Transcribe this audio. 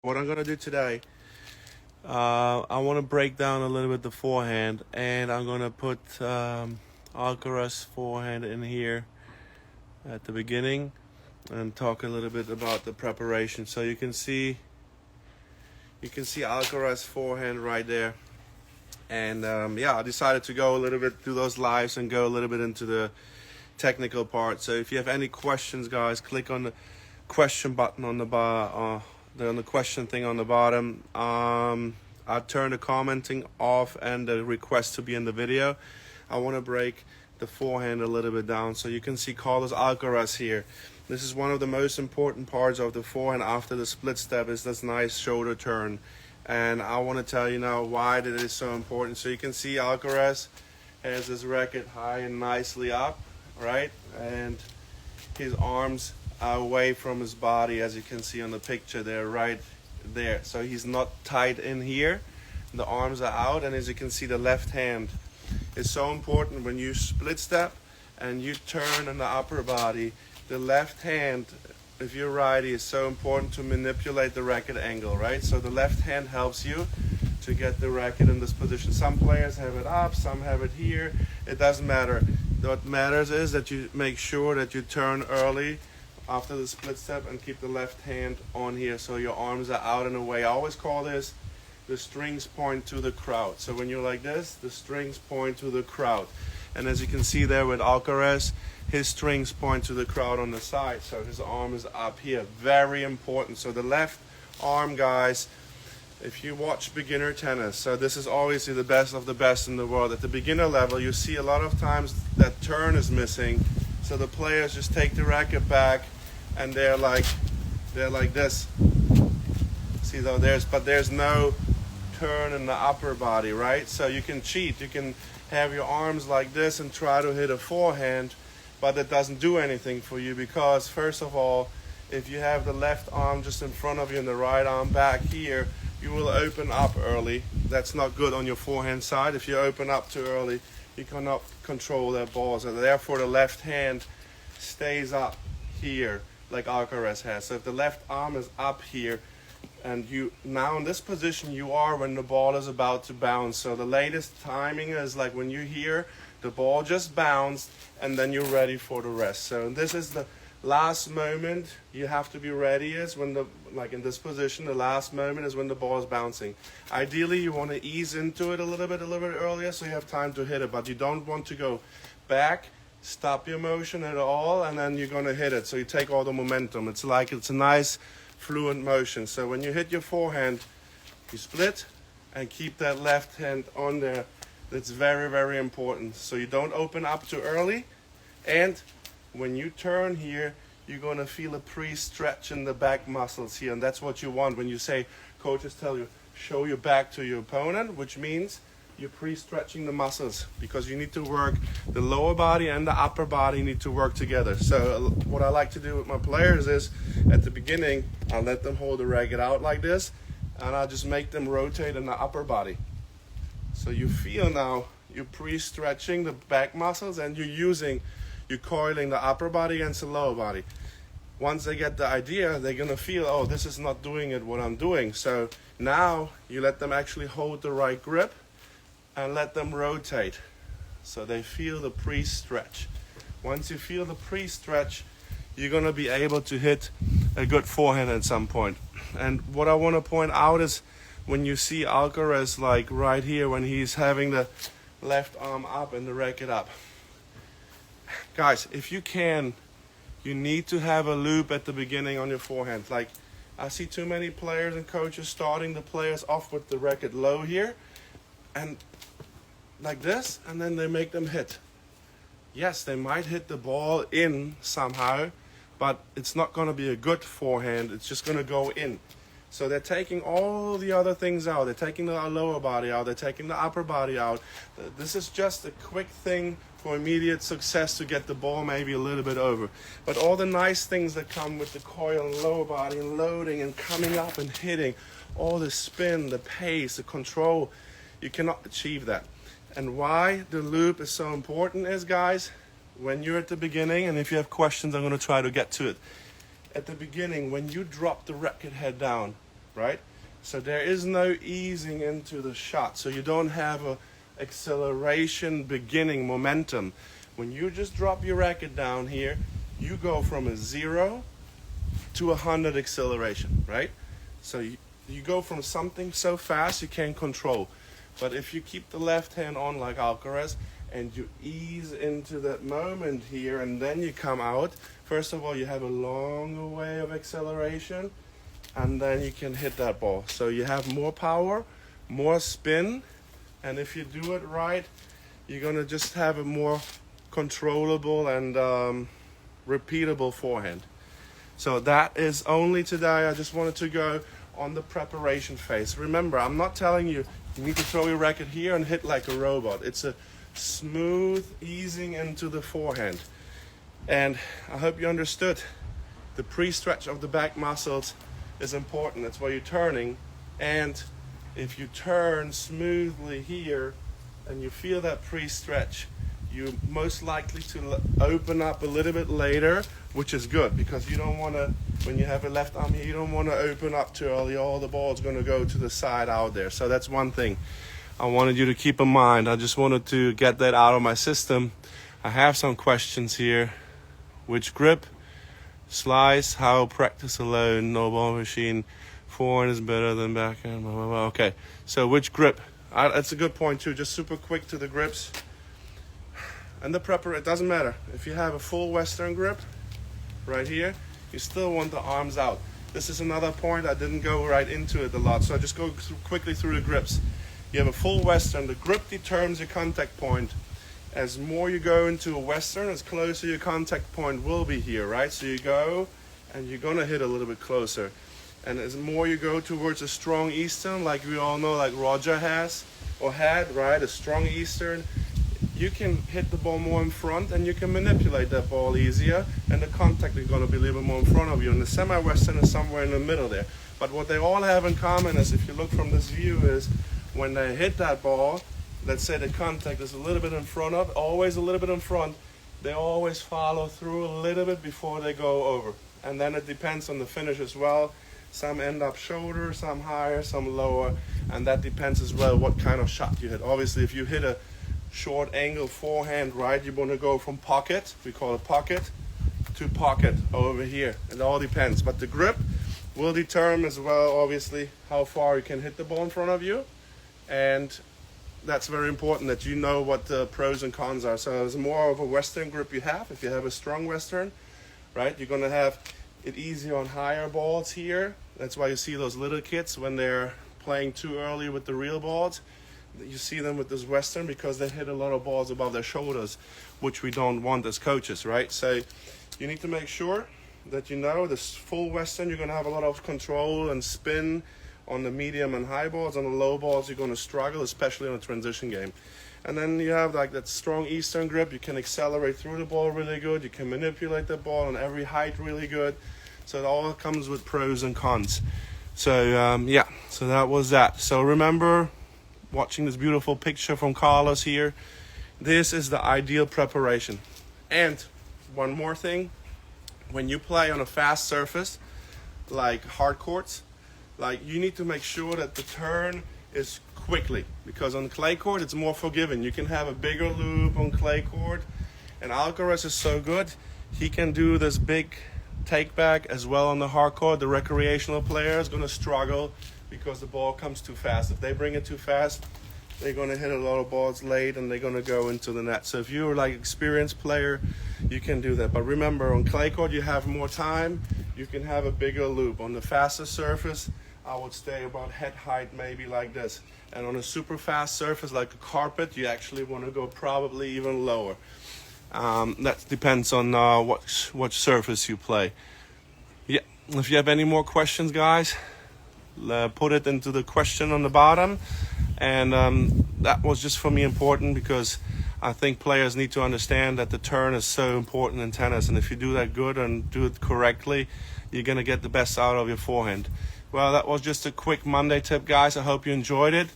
What I'm gonna do today, I want to break down a little bit the forehand, and I'm gonna put Alcaraz forehand in here at the beginning, and talk a little bit about the preparation. So you can see Alcaraz forehand right there, and yeah, I decided to go a little bit through those lives and go a little bit into the technical part. So if you have any questions, guys, click on the question button on the bar. On the question thing on the bottom. I turn the commenting off and the request to be in the video. I want to break the forehand a little bit down. So you can see Carlos Alcaraz here. This is one of the most important parts of the forehand after the split step, is this nice shoulder turn. And I want to tell you now why that is so important. So you can see Alcaraz has his racket high and nicely up, right? And his arms are away from his body, as you can see on the picture there, right there. So he's not tight in here. The arms are out, and as you can see, the left hand is so important when you split step and you turn in the upper body. The left hand, if you're righty, is so important to manipulate the racket angle, right? So the left hand helps you to get the racket in this position. Some players have it up, some have it here. It doesn't matter. What matters is that you make sure that you turn early after the split step and keep the left hand on here so your arms are out and away. I always call this the strings point to the crowd. So when you're like this, the strings point to the crowd. And as you can see there with Alcaraz, his strings point to the crowd on the side. So his arm is up here. Very important. So the left arm, guys, if you watch beginner tennis, so this is obviously the best of the best in the world. At the beginner level, you see a lot of times that turn is missing. So the players just take the racket back and they're like this. See, though, there's no turn in the upper body, right? So you can cheat. You can have your arms like this and try to hit a forehand, but it doesn't do anything for you, because first of all, if you have the left arm just in front of you and the right arm back here, you will open up early. That's not good on your forehand side. If you open up too early, you cannot control that ball. So therefore the left hand stays up here like Alcaraz has. So if the left arm is up here, and you now in this position you are when the ball is about to bounce. So the latest timing is like when you hear the ball just bounced, and then you're ready for the rest. So this is the last moment you have to be ready, is when like in this position, the last moment is when the ball is bouncing. Ideally you want to ease into it a little bit earlier so you have time to hit it, but you don't want to go back, stop your motion at all, and then you're going to hit it. So you take all the momentum. It's a nice fluent motion. So when you hit your forehand, you split and keep that left hand on there. That's very, very important. So you don't open up too early, and when you turn here, you're going to feel a pre-stretch in the back muscles here, and that's what you want. When you say, coaches tell you, show your back to your opponent, which means you're pre-stretching the muscles, because you need to work the lower body and the upper body need to work together. So what I like to do with my players is, at the beginning, I'll let them hold the racket out like this, and I'll just make them rotate in the upper body. So you feel now you're pre-stretching the back muscles, and you're coiling the upper body against the lower body. Once they get the idea, they're gonna feel, oh, this is not doing it what I'm doing. So now you let them actually hold the right grip and let them rotate, so they feel the pre-stretch. Once you feel the pre-stretch, you're gonna be able to hit a good forehand at some point. And what I want to point out is, when you see Alcaraz like right here, when he's having the left arm up and the racket up, guys, if you can, you need to have a loop at the beginning on your forehand. Like, I see too many players and coaches starting the players off with the racket low here, and like this, and then they make them hit. Yes, they might hit the ball in somehow, but it's not going to be a good forehand. It's just going to go in. So they're taking all the other things out. They're taking the lower body out. They're taking the upper body out. This is just a quick thing for immediate success to get the ball maybe a little bit over. But all the nice things that come with the coil and lower body and loading and coming up and hitting, all the spin, the pace, the control, you cannot achieve that. And why the loop is so important is, guys, when you're at the beginning, and if you have questions, I'm going to try to get to it. At the beginning, when you drop the racket head down, right? So there is no easing into the shot. So you don't have a acceleration beginning momentum. When you just drop your racket down here, you go from a 0 to 100 acceleration, right? So you go from something so fast you can't control. But if you keep the left hand on like Alcaraz and you ease into that moment here and then you come out, first of all you have a long way of acceleration and then you can hit that ball. So you have more power, more spin, and if you do it right, you're gonna just have a more controllable and repeatable forehand. So that is only today. I just wanted to go on the preparation phase. Remember, I'm not telling you you need to throw your racket here and hit like a robot. It's a smooth easing into the forehand. And I hope you understood. The pre-stretch of the back muscles is important. That's why you're turning. And if you turn smoothly here and you feel that pre-stretch, you're most likely to open up a little bit later, which is good because you don't want to, when you have a left arm here, you don't want to open up too early. All the ball's going to go to the side out there. So that's one thing I wanted you to keep in mind. I just wanted to get that out of my system. I have some questions here. Which grip? Slice? How? Practice alone? No ball machine? Forehand is better than backhand? Blah, blah, blah. Okay, so which grip? That's a good point too. Just super quick to the grips. And the prepper, it doesn't matter. If you have a full Western grip right here, you still want the arms out. This is another point. I didn't go right into it a lot, so I just go quickly through the grips. You have a full Western. The grip determines your contact point. As more you go into a Western, as closer your contact point will be here, right? So you go and you're gonna hit a little bit closer. And as more you go towards a strong Eastern, like we all know, like Roger has or had, right? A strong Eastern, you can hit the ball more in front and you can manipulate that ball easier, and the contact is going to be a little bit more in front of you. And the semi-Western is somewhere in the middle there. But what they all have in common is, if you look from this view, is when they hit that ball, let's say the contact is a little bit in front of, always a little bit in front, they always follow through a little bit before they go over. And then it depends on the finish as well. Some end up shoulder, some higher, some lower, and that depends as well what kind of shot you hit. Obviously, if you hit a short angle forehand, right, you want to go from pocket, we call it pocket, to pocket over here. It all depends, but the grip will determine as well, obviously, how far you can hit the ball in front of you, and that's very important that you know what the pros and cons are. So as more of a Western grip you have, if you have a strong Western, right, you're going to have it easier on higher balls here. That's why you see those little kids when they're playing too early with the real balls. You see them with this Western because they hit a lot of balls above their shoulders, which we don't want as coaches, right? So you need to make sure that you know this full Western, you're going to have a lot of control and spin on the medium and high balls. On the low balls, you're going to struggle, especially on a transition game. And then you have like that strong Eastern grip. You can accelerate through the ball really good. You can manipulate the ball on every height really good. So it all comes with pros and cons. So yeah, so that was that. So remember, watching this beautiful picture from Carlos here, this is the ideal preparation. And one more thing, when you play on a fast surface like hard courts, like you need to make sure that the turn is quickly, because on clay court it's more forgiving. You can have a bigger loop on clay court, and Alcaraz is so good, he can do this big take back as well on the hard court. The recreational player is going to struggle because the ball comes too fast. If they bring it too fast, they're going to hit a lot of balls late and they're going to go into the net. So if you're like experienced player, you can do that. But remember, on clay court you have more time, you can have a bigger loop. On the faster surface, I would stay about head height, maybe like this. And on a super fast surface like a carpet, you actually want to go probably even lower. That depends on what surface you play. Yeah, if you have any more questions, guys, put it into the question on the bottom. And that was just for me important, because I think players need to understand that the turn is so important in tennis, and if you do that good and do it correctly, you're going to get the best out of your forehand. Well, that was just a quick Monday tip, guys. I hope you enjoyed it.